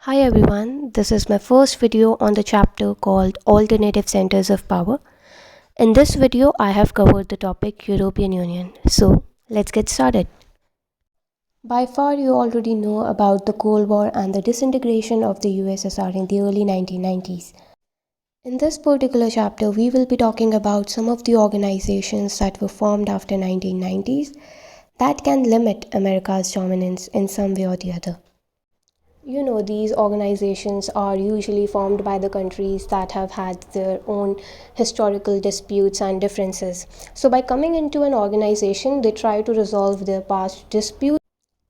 Hi everyone, this is my first video on the chapter called Alternative Centers of Power. In this video, I have covered the topic European Union. So, let's get started. By far, you already know about the Cold War and the disintegration of the USSR in the early 1990s. In this particular chapter, we will be talking about some of the organizations that were formed after 1990s that can limit America's dominance in some way or the other. These organizations are usually formed by the countries that have had their own historical disputes and differences. So, by coming into an organization, they try to resolve their past disputes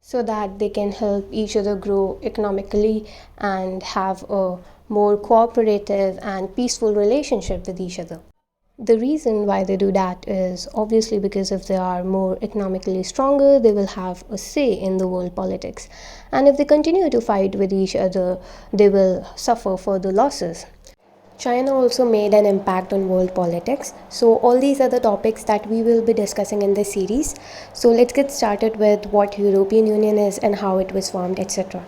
so that they can help each other grow economically and have a more cooperative and peaceful relationship with each other. The reason why they do that is obviously because if they are more economically stronger, they will have a say in the world politics. And if they continue to fight with each other, they will suffer further losses. China also made an impact on world politics. So, all these are the topics that we will be discussing in this series. So, let's get started with what European Union is and how it was formed, etc.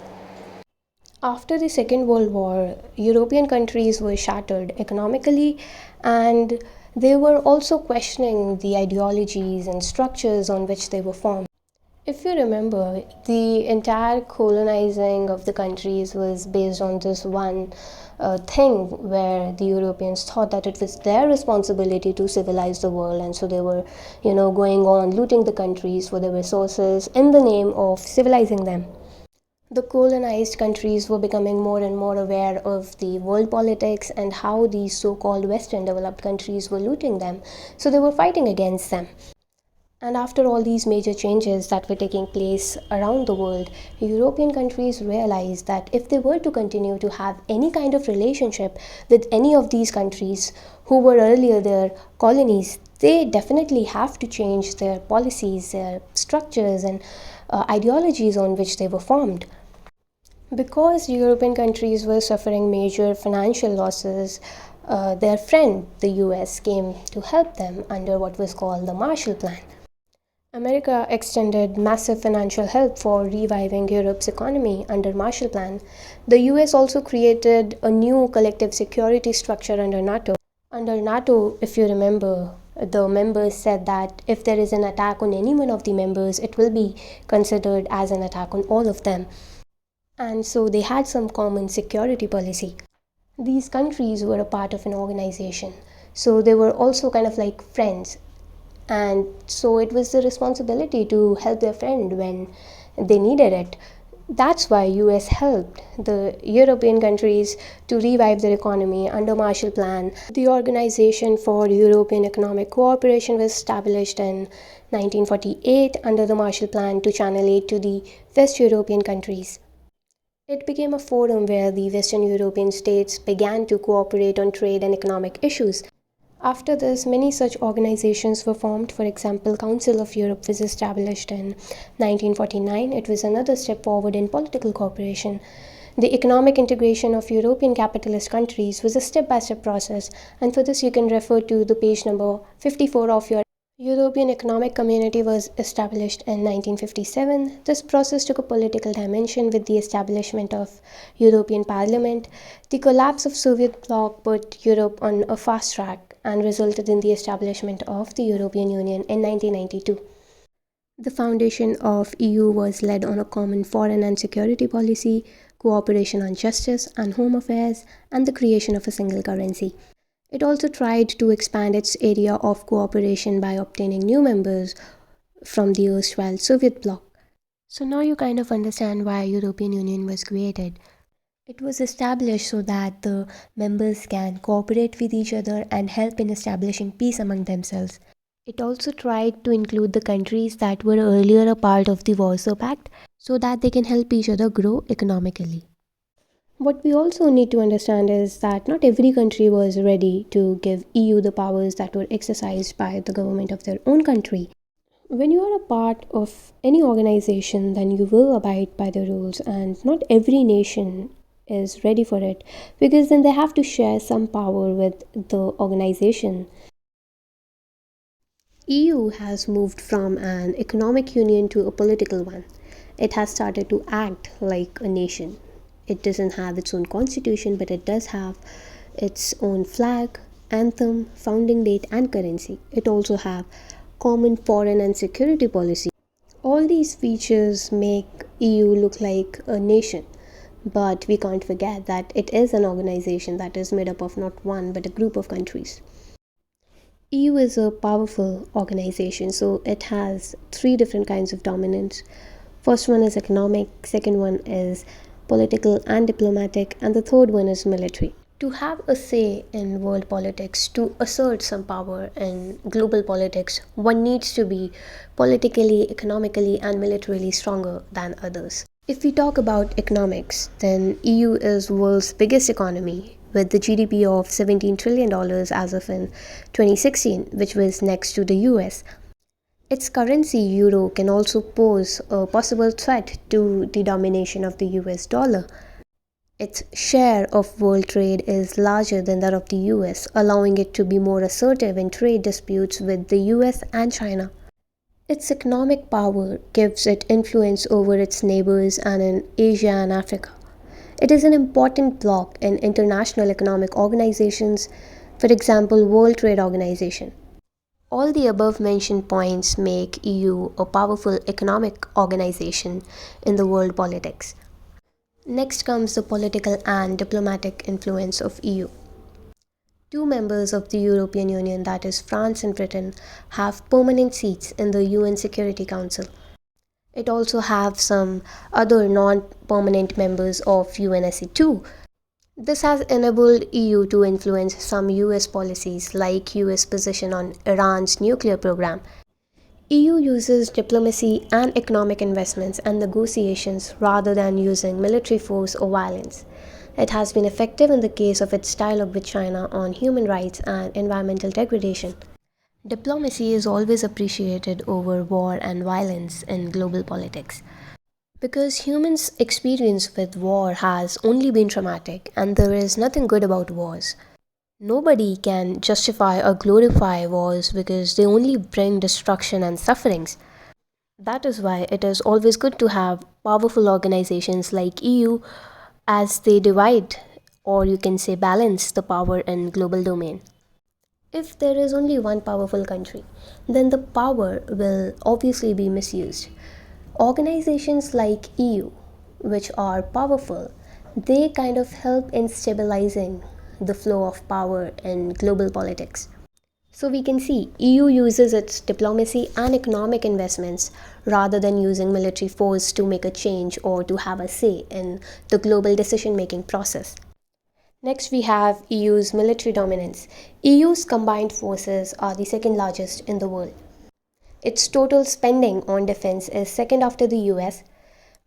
After the Second World War, European countries were shattered economically and they were also questioning the ideologies and structures on which they were formed. If you remember, the entire colonizing of the countries was based on this one thing where the Europeans thought that it was their responsibility to civilize the world, and so they were, going on looting the countries for their resources in the name of civilizing them. The colonized countries were becoming more and more aware of the world politics and how these so called Western developed countries were looting them, so they were fighting against them. And after all these major changes that were taking place around the world, European countries realized that if they were to continue to have any kind of relationship with any of these countries who were earlier their colonies, they definitely have to change their policies, their structures, and ideologies on which they were formed. Because European countries were suffering major financial losses, their friend, the US, came to help them under what was called the Marshall Plan. America extended massive financial help for reviving Europe's economy under Marshall Plan. The US also created a new collective security structure under NATO. Under NATO, if you remember, the members said that if there is an attack on any one of the members, it will be considered as an attack on all of them. And so they had some common security policy. These countries were a part of an organization, so they were also kind of like friends. And so it was the responsibility to help their friend when they needed it. That's why US helped the European countries to revive their economy under Marshall Plan. The Organization for European Economic Cooperation was established in 1948 under the Marshall Plan to channel aid to the West European countries. It became a forum where the Western European states began to cooperate on trade and economic issues. After this, many such organizations were formed. For example, Council of Europe was established in 1949. It was another step forward in political cooperation. The economic integration of European capitalist countries was a step-by-step process, and for this you can refer to the page number 54 of your European Economic Community was established in 1957. This process took a political dimension with the establishment of European Parliament. The collapse of Soviet bloc put Europe on a fast track and resulted in the establishment of the European Union in 1992. The foundation of EU was led on a common foreign and security policy, cooperation on justice and home affairs, and the creation of a single currency. It also tried to expand its area of cooperation by obtaining new members from the erstwhile Soviet bloc. So now you kind of understand why European Union was created. It was established so that the members can cooperate with each other and help in establishing peace among themselves. It also tried to include the countries that were earlier a part of the Warsaw Pact so that they can help each other grow economically. What we also need to understand is that not every country was ready to give EU the powers that were exercised by the government of their own country. When you are a part of any organization, then you will abide by the rules, and not every nation is ready for it because then they have to share some power with the organization. EU has moved from an economic union to a political one. It has started to act like a nation. It doesn't have its own constitution, but it does have its own flag, anthem, founding date, and currency. It also have common foreign and security policy. All these features make EU look like a nation, but we can't forget that it is an organization that is made up of not one but a group of countries. EU is a powerful organization, so it has three different kinds of dominance. First one is economic, second one is political and diplomatic, and the third one is military. To have a say in world politics, to assert some power in global politics, one needs to be politically, economically, and militarily stronger than others. If we talk about economics, then EU is world's biggest economy with the GDP of $17 trillion as of in 2016, which was next to the US. Its currency, euro, can also pose a possible threat to the domination of the US dollar. Its share of world trade is larger than that of the US, allowing it to be more assertive in trade disputes with the US and China. Its economic power gives it influence over its neighbors and in Asia and Africa. It is an important bloc in international economic organizations, for example, World Trade Organization. All the above mentioned points make EU a powerful economic organization in the world politics. Next comes the political and diplomatic influence of EU. Two members of the European Union, that is France and Britain, have permanent seats in the UN Security Council. It also have some other non-permanent members of UNSC too. This has enabled EU to influence some US policies like US position on Iran's nuclear program. EU uses diplomacy and economic investments and negotiations rather than using military force or violence. It has been effective in the case of its dialogue with China on human rights and environmental degradation. Diplomacy is always appreciated over war and violence in global politics. Because humans' experience with war has only been traumatic and there is nothing good about wars. Nobody can justify or glorify wars because they only bring destruction and sufferings. That is why it is always good to have powerful organizations like EU as they divide, or you can say balance, the power in global domain. If there is only one powerful country, then the power will obviously be misused. Organizations like EU, which are powerful, they kind of help in stabilizing the flow of power in global politics. So we can see EU uses its diplomacy and economic investments rather than using military force to make a change or to have a say in the global decision making process. Next, we have EU's military dominance. EU's combined forces are the second largest in the world. Its total spending on defense is second after the US.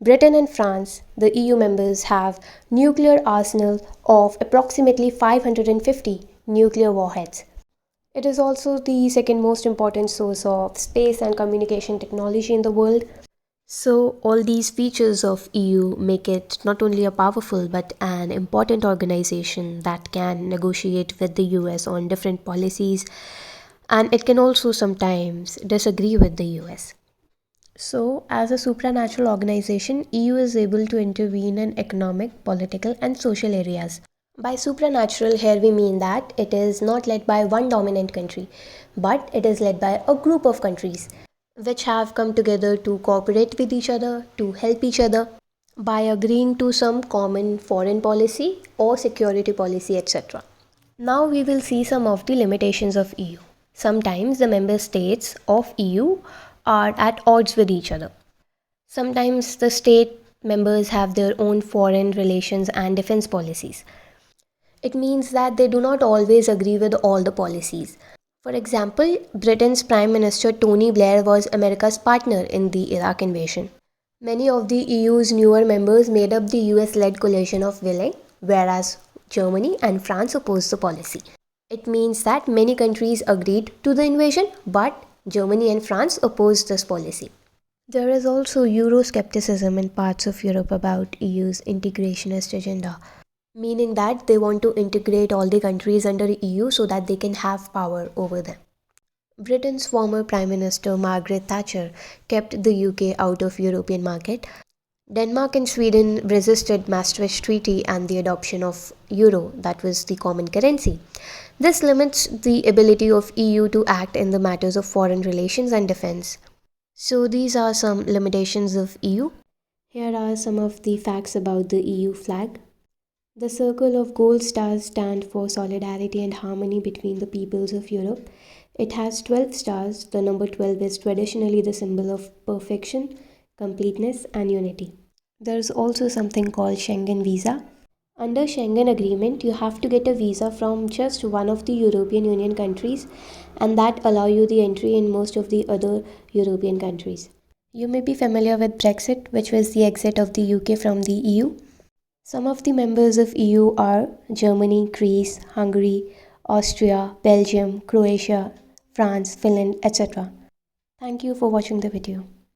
Britain and France, the EU members, have nuclear arsenal of approximately 550 nuclear warheads. It is also the second most important source of space and communication technology in the world. So all these features of EU make it not only a powerful but an important organization that can negotiate with the US on different policies, and it can also sometimes disagree with the US. So, as a supranatural organization, EU is able to intervene in economic, political, and social areas. By supranatural, here we mean that it is not led by one dominant country, but it is led by a group of countries which have come together to cooperate with each other, to help each other by agreeing to some common foreign policy or security policy, etc. Now we will see some of the limitations of EU. Sometimes the member states of EU are at odds with each other. Sometimes the state members have their own foreign relations and defense policies. It means that they do not always agree with all the policies. For example, Britain's Prime Minister Tony Blair was America's partner in the Iraq invasion. Many of the EU's newer members made up the US-led coalition of willing, whereas Germany and France opposed the policy. It means that many countries agreed to the invasion, but Germany and France opposed this policy. There is also Euroscepticism in parts of Europe about EU's integrationist agenda, meaning that they want to integrate all the countries under EU so that they can have power over them. Britain's former Prime Minister Margaret Thatcher kept the UK out of European market. Denmark and Sweden resisted Maastricht Treaty and the adoption of euro, that was the common currency. This limits the ability of EU to act in the matters of foreign relations and defense. So these are some limitations of EU. Here are some of the facts about the EU flag. The circle of gold stars stand for solidarity and harmony between the peoples of Europe. It has 12 stars. The number 12 is traditionally the symbol of perfection, completeness, and unity. There is also something called Schengen visa. Under Schengen agreement, you have to get a visa from just one of the European Union countries, and that allow you the entry in most of the other European countries. You may be familiar with Brexit, which was the exit of the UK from the EU. Some of the members of EU are Germany, Greece, Hungary, Austria, Belgium, Croatia, France, Finland, etc. Thank you for watching the video.